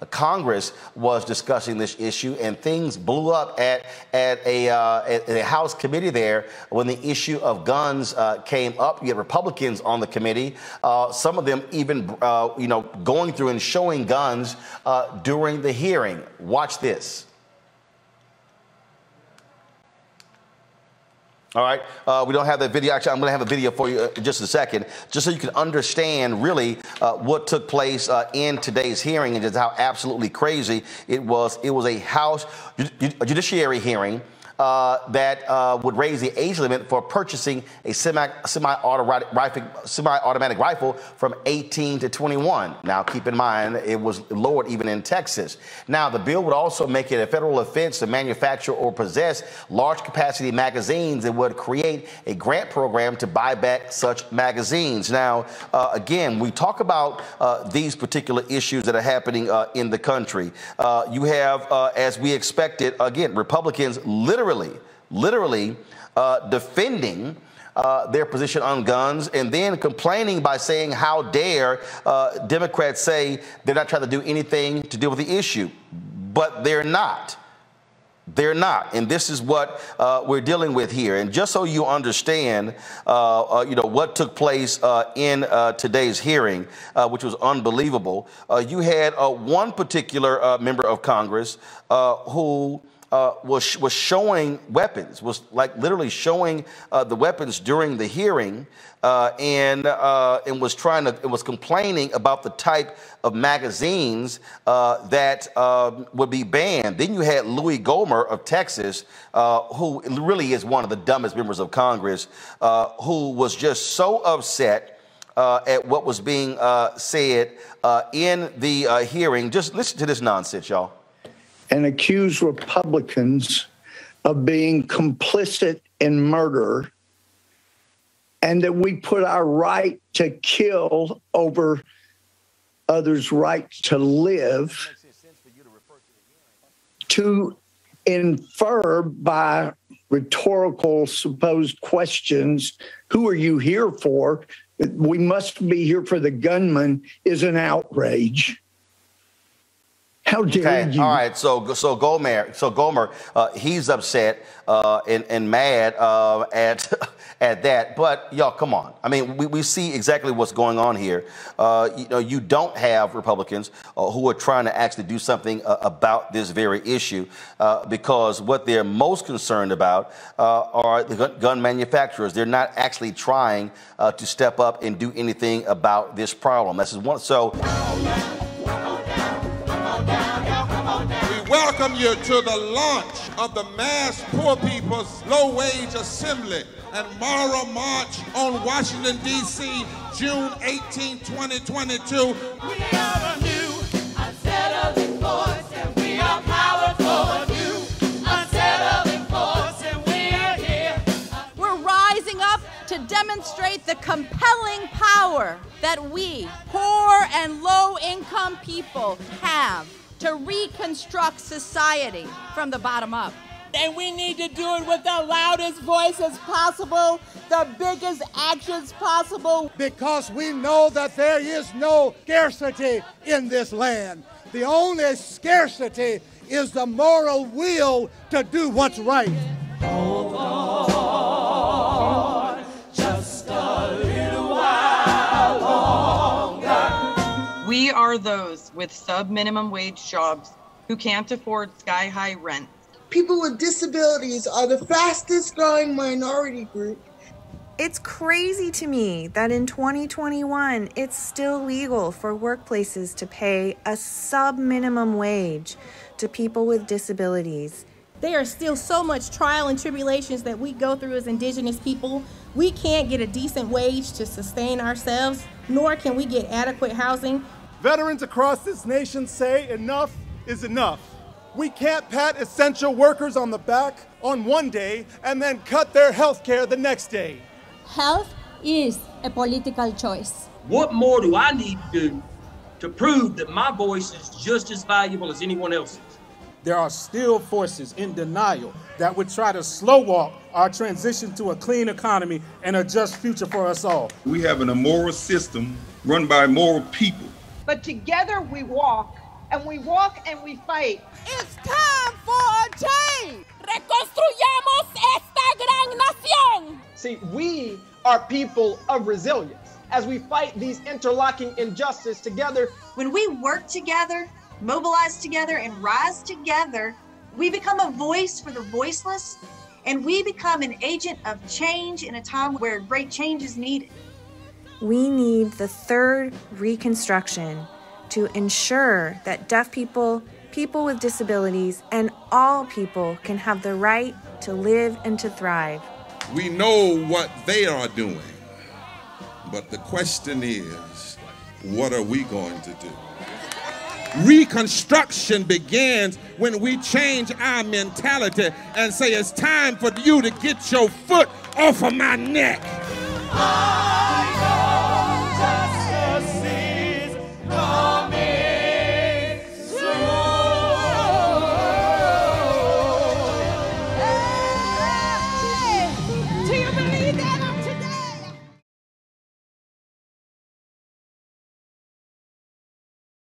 Congress was discussing this issue, and things blew up at a House committee there when the issue of guns came up. You had Republicans on the committee, some of them even, going through and showing guns during the hearing. Watch this. All right, we don't have that video. Actually, I'm going to have a video for you in just a second, just so you can understand really what took place in today's hearing and just how absolutely crazy it was. It was a House Judiciary hearing that would raise the age limit for purchasing a semi-automatic rifle from 18 to 21. Now, keep in mind, it was lowered even in Texas. Now, the bill would also make it a federal offense to manufacture or possess large-capacity magazines and would create a grant program to buy back such magazines. Now, again, we talk about these particular issues that are happening in the country. You have, as we expected, again, Republicans literally defending their position on guns and then complaining by saying, how dare Democrats say they're not trying to do anything to deal with the issue. But they're not. They're not. And this is what we're dealing with here. And just so you understand, what took place in today's hearing, which was unbelievable, you had one particular member of Congress who was showing weapons, was like literally showing the weapons during the hearing, and was complaining about the type of magazines that would be banned. Then you had Louie Gohmert of Texas, who really is one of the dumbest members of Congress, who was just so upset at what was being said in the hearing. Just listen to this nonsense, y'all. And accuse Republicans of being complicit in murder, and that we put our right to kill over others' right to live, to infer by rhetorical supposed questions, who are you here for? We must be here for the gunman, is an outrage. How dare you? All right. So Gohmert, he's upset and mad at that. But y'all, come on. I mean, we see exactly what's going on here. You don't have Republicans who are trying to actually do something about this very issue, because what they're most concerned about are the gun manufacturers. They're not actually trying to step up and do anything about this problem. This is one. So. Welcome you to the launch of the Mass Poor People's Low Wage Assembly and Moral March on Washington, D.C., June 18, 2022. We are a new, unsettling force, and we are powerful. New, unsettling force, and we are here. We're rising up to demonstrate the compelling power that we, poor and low-income people, have to reconstruct society from the bottom up. And we need to do it with the loudest voices possible, the biggest actions possible. Because we know that there is no scarcity in this land. The only scarcity is the moral will to do what's right. Hold on, just a little while longer. We are those with sub-minimum wage jobs who can't afford sky-high rent. People with disabilities are the fastest growing minority group. It's crazy to me that in 2021, it's still legal for workplaces to pay a sub-minimum wage to people with disabilities. There are still so much trial and tribulations that we go through as Indigenous people. We can't get a decent wage to sustain ourselves, nor can we get adequate housing. Veterans across this nation say enough is enough. We can't pat essential workers on the back on one day and then cut their health care the next day. Health is a political choice. What more do I need to do to prove that my voice is just as valuable as anyone else's? There are still forces in denial that would try to slow walk our transition to a clean economy and a just future for us all. We have an immoral system run by immoral people. But together we walk and we walk and we fight. It's time for a change. Reconstruyamos esta gran nación. See, we are people of resilience. As we fight these interlocking injustices together, when we work together, mobilize together, and rise together, we become a voice for the voiceless, and we become an agent of change in a time where great change is needed. We need the third Reconstruction to ensure that deaf people, people with disabilities, and all people can have the right to live and to thrive. We know what they are doing, but the question is, what are we going to do? Reconstruction begins when we change our mentality and say it's time for you to get your foot off of my neck.